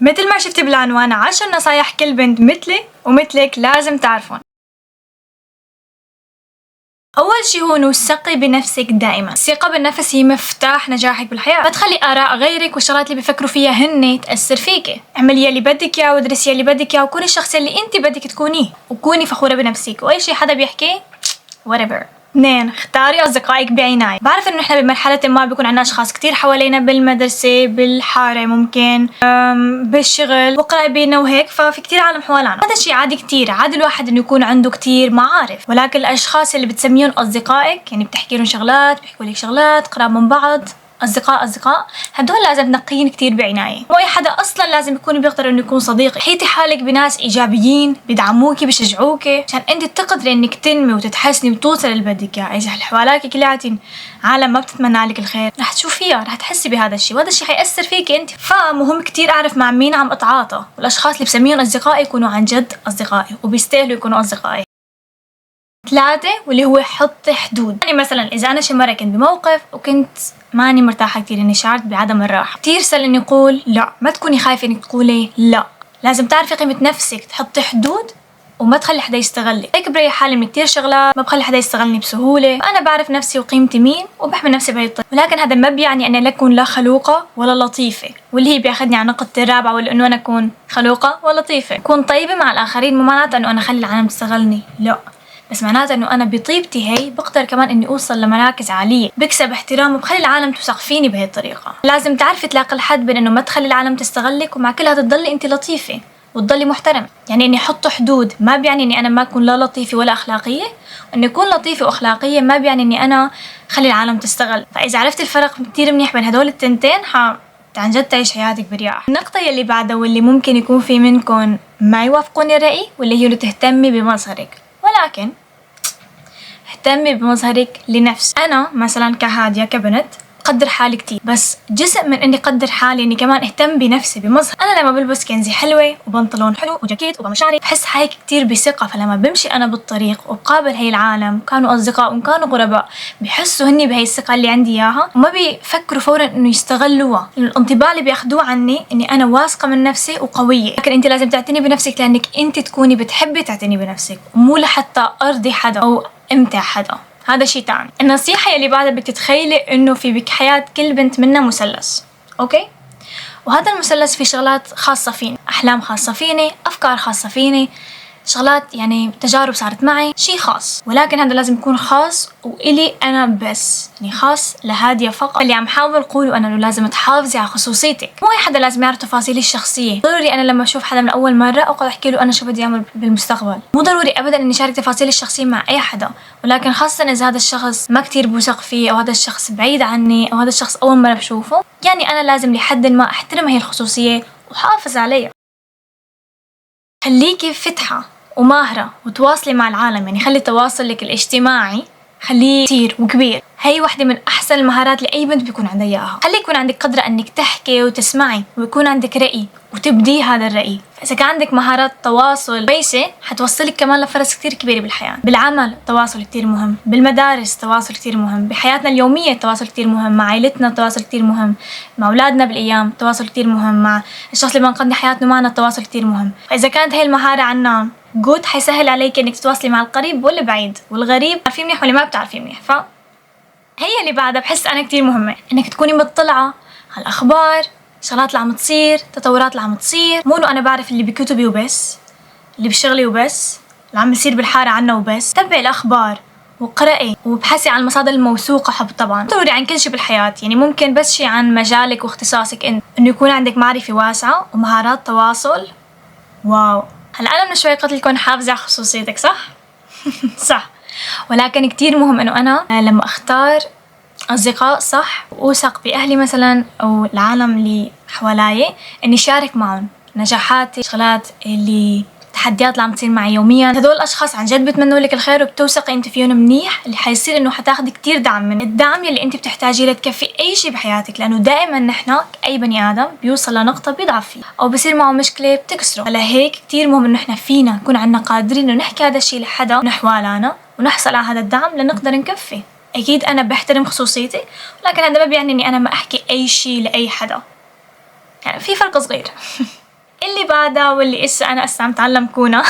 مثل ما شفتي بالعنوان 10 نصايح كل بنت مثلي ومثلك لازم تعرفون. أول شي هو إنه ثقي بنفسك دائما. الثقة بالنفس هي مفتاح نجاحك بالحياة. ما تخلي آراء غيرك والشغلات اللي بيفكروا فيها هن تأثر فيكي. اعملي اللي بدك إياه وادرسي اللي بدك إياه وكوني الشخص اللي أنت بدك تكونيه وكوني فخورة بنفسك وأي شي حدا بيحكي whatever. 2. اختاري أصدقائك بعناية. بعرف إنه إحنا بمرحلة ما بيكون عنا أشخاص كتير حوالينا بالمدرسة بالحارة ممكن بالشغل وقرايبينا وهيك، ففي كتير عالم حوالينا. هذا الشيء عادي كتير، عادي الواحد إنه يكون عنده كتير معارف، ولكن الأشخاص اللي بتسميهم أصدقائك يعني بتحكي لهم شغلات بيحكوا لك شغلات قراب من بعض، أصدقاء هدول لازم تنقيين كتير بعناية. مو أي حدا أصلا لازم يكون بيقدر إنه يكون صديقي. حيتي حالك بناس إيجابيين بيدعموكي بيشجعوكي عشان أنت تقدري إنك تنمي وتتحسني وتوصلي اللي بدك إياه. إذا اللي حواليك كلياتهم عالم ما بتتمنى لك الخير رح تشوفيها، رح تحسي بهذا الشيء وهذا الشيء حيأثر فيكي أنت. فمهم كتير أعرف مع مين عم أتعاطى، والأشخاص اللي بسميهم أصدقائي يكونوا عن جد أصدقائي وبيستاهلوا يكونوا أصدقائي. 3. واللي هو حطي حدود. يعني مثلا إذا أنا شي مرة كنت بموقف وكنت ماني مرتاحة كتير، إني شعرت بعدم الراحة كتير، سهل إني أقول لا. ما تكوني خايفة إنك تقولي لا، لازم تعرفي قيمة نفسك، تحطي حدود وما تخلي حدا يستغلك. هيك بريح حالي من كتير شغلات، ما بخلي حدا يستغلني بسهولة. أنا بعرف نفسي وقيمتي مين وبحمي نفسي بهي الطريقة، ولكن هذا ما بيعني أني لا أكون لا خلوقة ولا لطيفة، واللي هي بياخدني على نقطة الرابعة، واللي إنه أنا أكون خلوقة ولطيفة. أكون طيبة مع الآخرين مو معناتها إنه أنا أخلي العالم تستغلني، لا، بس معناتها انه انا بطيبتي هي بقدر كمان اني اوصل لمراكز عاليه، بكسب احترام وبخلي العالم توثق فيني بهي الطريقه. لازم تعرفي تلاقي الحد بين انه ما تخلي العالم تستغلك ومع كلها تضلي انت لطيفه وتضلي محترمه. يعني اني احط حدود ما بيعني اني انا ما اكون لا لطيفه ولا اخلاقيه، واني اكون لطيفه واخلاقيه ما بيعني اني انا خلي العالم تستغل. فاذا عرفت الفرق كتير منيح بين هدول التنتين عن جد تعيش حياتك برياح. النقطة يلي بعدها واللي ممكن يكون في منكم ما يوافقوني الرأي، واللي هي انه تهتمي بمظهرك، ولكن اهتمي بمظهرك لنفسك. أنا مثلا كهادية كبنت قدر حالي كتير، بس جزء من اني قدر حالي اني كمان اهتم بنفسي بمظهر. انا لما بلبس كنزي حلوه وبنطلون حلو وجاكيت وبمشاري بحس حالي كتير بثقه. فلما بمشي انا بالطريق وبقابل هي العالم، كانوا اصدقاء وكانوا غرباء، بحسوا هني بهي الثقه اللي عندي اياها وما بيفكروا فورا انه يستغلوها. الانطباع اللي بياخدوه عني اني انا واثقه من نفسي وقويه. لكن انت لازم تعتني بنفسك لانك انت تكوني بتحبي تعتني بنفسك، مو لحتى ارضي حدا او امتع حدا. هذا شيء تاني. النصيحة اللي بعدها بدك تتخيلي انه في بحياة كل بنت منا مثلث، اوكي؟ وهذا المثلث فيه شغلات خاصة فيني، احلام خاصة فيني، افكار خاصة فيني، شغلات يعني تجارب صارت معي، شيء خاص، ولكن هذا لازم يكون خاص وإلي أنا بس، يعني خاص لهادية فقط. اللي عم حاول قوله أنا إنه لازم تحافظي على خصوصيتك. مو أي حدا لازم يعرف تفاصيلي الشخصية. ضروري أنا لما أشوف حدا من أول مرة أقعد أحكي له أنا شو بدي أعمل بالمستقبل. مو ضروري أبدا إني شارك تفاصيلي الشخصية مع أي حدا، ولكن خاصة إذا هذا الشخص ما كتير بوثق فيه، أو هذا الشخص بعيد عني، أو هذا الشخص أول مرة بشوفه، يعني أنا لازم لحد ما أحترم هي الخصوصية وحافظ عليها. خليكي فتحة وماهرة وتواصلي مع العالم، يعني خلي تواصلك الاجتماعي خليه كتير وكبير. هي واحدة من أحسن المهارات اللي أي بنت بيكون عندها إياها. خلي يكون عندك قدرة إنك تحكي وتسمعي ويكون عندك رأي وتبدي هذا الرأي. فإذا كان عندك مهارات تواصل كويسة حتوصلك كمان لفرص كتير كبيرة بالحياة. بالعمل التواصل كتير مهم، بالمدارس التواصل كتير مهم، بحياتنا اليومية التواصل كتير مهم، مع عائلتنا التواصل كتير مهم، مع أولادنا بالأيام التواصل كتير مهم، مع الشخص اللي بنقضي حياتنا معنا التواصل كتير مهم. فإذا كانت هاي المهارة عنا جود حيسهل عليك إنك تتواصلي مع القريب والبعيد، والغريب بتعرفيه منيح واللي ما بتعرفيه منيح. هي اللي بعدها بحس أنا كتير مهمة إنك تكوني مطلعة على الأخبار، شغلات اللي عم تصير، تطورات اللي عم تصير. مو إنه أنا بعرف اللي بكتبي وبس، اللي بشغلي وبس، اللي عم يصير بالحارة عنا وبس. تبعي الأخبار وقرأي وابحثي عن المصادر الموثوقة. حب طبعا ضروري عن كل شيء بالحياة، يعني ممكن بس شيء عن مجالك واختصاصك انت، إنه يكون عندك معرفة واسعة ومهارات تواصل. واو، هلا أنا من شوي قلت لكم حافظي على خصوصيتك، صح؟ صح، ولكن كتير مهم إنه أنا لما أختار أصدقاء صح وأوثق بأهلي مثلا أو العالم اللي حوالي، إني شارك معهم نجاحاتي، شغلات اللي تحديات اللي عم تصير معي يوميا. هدول الأشخاص عن جد بتمنوا لك الخير وبتوثقي أنت فيهم منيح، اللي حيصير إنه حتاخدي كتير دعم من الدعم اللي أنت بتحتاجيه لتكفي أي شيء بحياتك. لأنه دائما نحن أي بني آدم بيوصل لنقطة بيضعف فيه أو بصير معه مشكلة بتكسره. على هيك كتير مهم إنه نحن فينا نكون عنا قادرين إنه نحكي هذا الشيء لحدا نحوالنا ونحصل على هذا الدعم لنقدر نكفي. أكيد أنا بحترم خصوصيتي، ولكن هذا ما بيعني إني أنا ما أحكي أي شيء لأي حدا، يعني في فرق صغير. هذا، واللي أنا عم تعلم كونه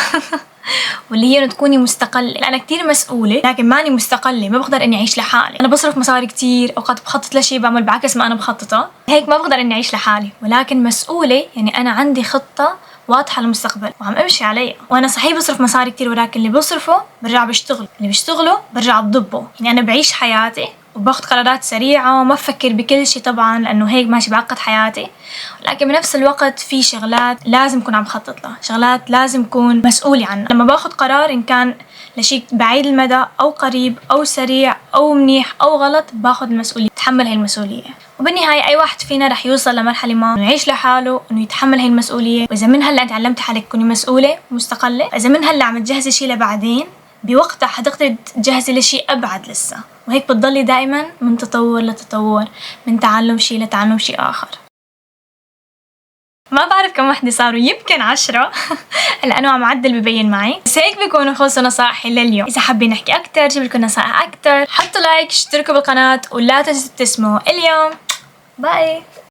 واللي هي إنه تكوني مستقلة. أنا كتير مسؤولة لكن ماني مستقلة، ما بقدر إني أعيش لحالي. أنا بصرف مصاري كتير، أوقات بخطط لشي بعمل بعكس ما أنا مخططة، هيك ما بقدر إني أعيش لحالي. ولكن مسؤولة يعني أنا عندي خطة واضحة للمستقبل وعم أمشي عليها. وأنا صحيح بصرف مصاري كتير، ولكن اللي بصرفه برجع بشتغل، اللي بشتغله برجع بضبه. يعني أنا بعيش حياتي وباخد قرارات سريعة وما بفكر بكل شي طبعا، لأنه هيك ماشي بعقد حياتي. لكن بنفس الوقت في شغلات لازم أكون عم خطط لها، شغلات لازم أكون مسؤولة عنها. لما باخد قرار إن كان لشيء بعيد المدى أو قريب أو سريع أو منيح أو غلط، باخد المسؤولية، بتحمل هاي المسؤولية. وبالنهاية أي واحد فينا رح يوصل لمرحلة ما إنه يعيش لحاله، إنه يتحمل هاي المسؤولية. وإذا من هلا أنت علمتي حالك تكوني مسؤولة ومستقلة، إذا من هلا عم تجهزي شيء لبعدين، بوقتها حتقدري تجهزي لشيء أبعد لسه. وهيك بتضلي دائما من تطور لتطور، من تعلم شيء لتعلم شيء آخر. ما بعرف كم وحدة صاروا، يمكن 10 لأنه عم عدل ببين معي. بس هيك بيكونوا خلصوا نصائحي لليوم. إذا حابين نحكي أكتر، جيب لكم نصائح أكتر، حطوا لايك، اشتركوا بالقناة، ولا تنسوا تسمعوا اليوم. باي.